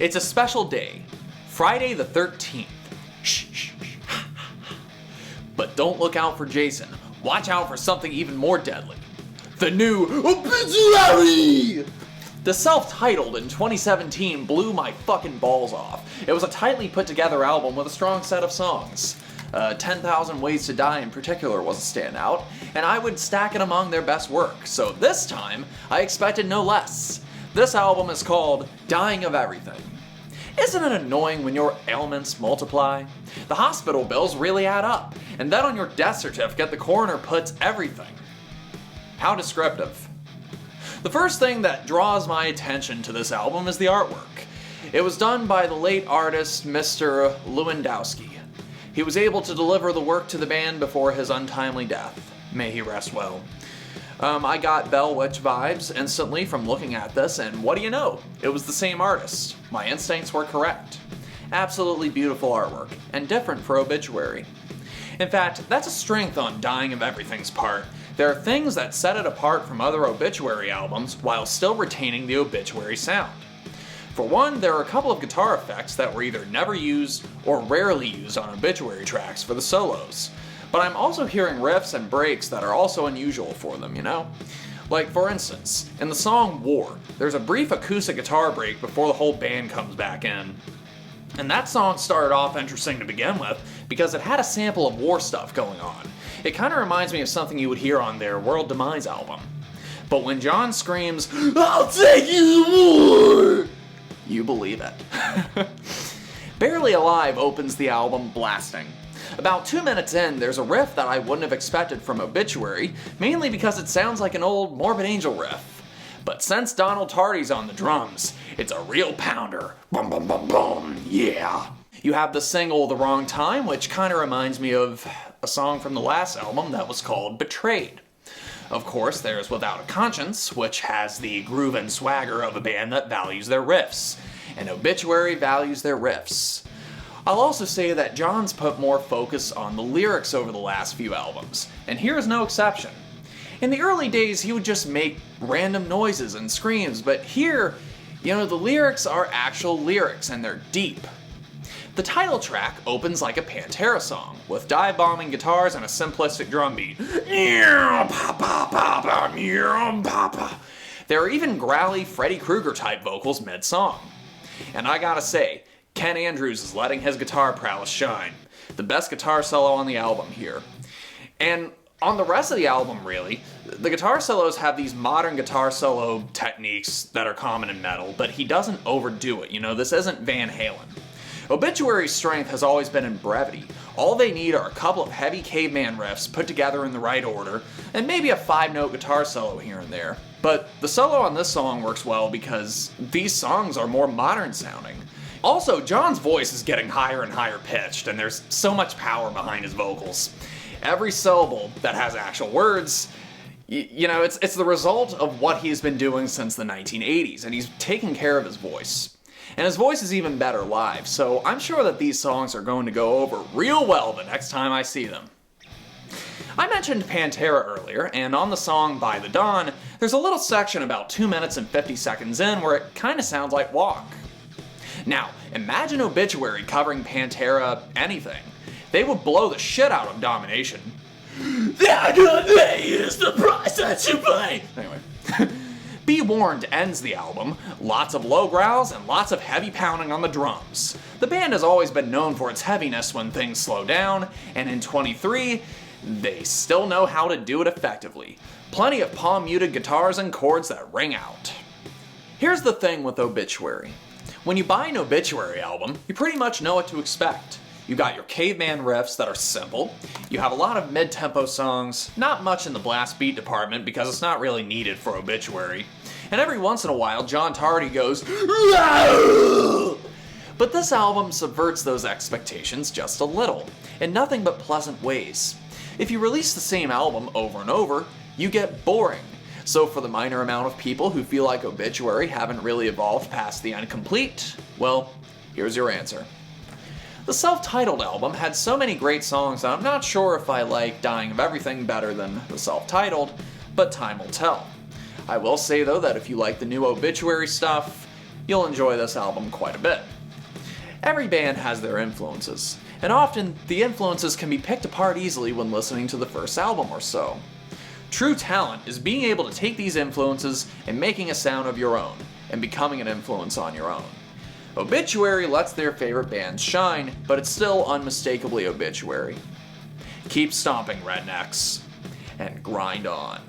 It's a special day, Friday the 13th. Shh, shh, shh. But don't look out for Jason. Watch out for something even more deadly. The new Obituary! The self-titled in 2017 blew my fucking balls off. It was a tightly put together album with a strong set of songs. 10,000 Ways to Die in particular was a standout, and I would stack it among their best work, so this time I expected no less. This album is called Dying of Everything. Isn't it annoying when your ailments multiply? The hospital bills really add up, and then on your death certificate the coroner puts everything. How descriptive. The first thing that draws my attention to this album is the artwork. It was done by the late artist Mr. Lewandowski. He was able to deliver the work to the band before his untimely death. May he rest well. I got Bell Witch vibes instantly from looking at this, and what do you know? It was the same artist. My instincts were correct. Absolutely beautiful artwork, and different for Obituary. In fact, that's a strength on Dying of Everything's part. There are things that set it apart from other Obituary albums while still retaining the Obituary sound. For one, there are a couple of guitar effects that were either never used or rarely used on Obituary tracks for the solos. But I'm also hearing riffs and breaks that are also unusual for them, you know? Like, for instance, in the song War, there's a brief acoustic guitar break before the whole band comes back in. And that song started off interesting to begin with because it had a sample of war stuff going on. It kind of reminds me of something you would hear on their World Demise album. But when John screams, "I'll take you to war!" you believe it. Barely Alive opens the album blasting. About 2 minutes in, there's a riff that I wouldn't have expected from Obituary, mainly because it sounds like an old Morbid Angel riff. But since Donald Tardy's on the drums, it's a real pounder. Boom, boom, boom, boom, yeah. You have the single The Wrong Time, which kind of reminds me of a song from the last album that was called Betrayed. Of course, there's Without a Conscience, which has the groove and swagger of a band that values their riffs. And Obituary values their riffs. I'll also say that John's put more focus on the lyrics over the last few albums, and here is no exception. In the early days, he would just make random noises and screams, but here, the lyrics are actual lyrics, and they're deep. The title track opens like a Pantera song, with dive-bombing guitars and a simplistic drum beat. There are even growly Freddy Krueger-type vocals mid-song. And I gotta say, Ken Andrews is letting his guitar prowess shine. The best guitar solo on the album here. And on the rest of the album, really, the guitar solos have these modern guitar solo techniques that are common in metal, but he doesn't overdo it. This isn't Van Halen. Obituary's strength has always been in brevity. All they need are a couple of heavy caveman riffs put together in the right order, and maybe a 5-note guitar solo here and there. But the solo on this song works well because these songs are more modern sounding. Also, John's voice is getting higher and higher pitched, and there's so much power behind his vocals. Every syllable that has actual words, it's the result of what he's been doing since the 1980s, and he's taking care of his voice. And his voice is even better live, so I'm sure that these songs are going to go over real well the next time I see them. I mentioned Pantera earlier, and on the song By the Dawn, there's a little section about 2 minutes and 50 seconds in where it kind of sounds like Walk. Now, imagine Obituary covering Pantera anything. They would blow the shit out of Domination. That is the price that you pay! Anyway. Be Warned ends the album. Lots of low growls and lots of heavy pounding on the drums. The band has always been known for its heaviness when things slow down, and in 23, they still know how to do it effectively. Plenty of palm-muted guitars and chords that ring out. Here's the thing with Obituary. When you buy an Obituary album, you pretty much know what to expect. You got your caveman riffs that are simple, you have a lot of mid-tempo songs, not much in the blast beat department because it's not really needed for Obituary, and every once in a while John Tardy goes "Row!" But this album subverts those expectations just a little, in nothing but pleasant ways. If you release the same album over and over, you get boring. So for the minor amount of people who feel like Obituary haven't really evolved past the incomplete, well, here's your answer. The self-titled album had so many great songs that I'm not sure if I like Dying of Everything better than the self-titled, but time will tell. I will say though that if you like the new Obituary stuff, you'll enjoy this album quite a bit. Every band has their influences, and often the influences can be picked apart easily when listening to the first album or so. True talent is being able to take these influences and making a sound of your own, and becoming an influence on your own. Obituary lets their favorite bands shine, but it's still unmistakably Obituary. Keep stomping, rednecks, and grind on.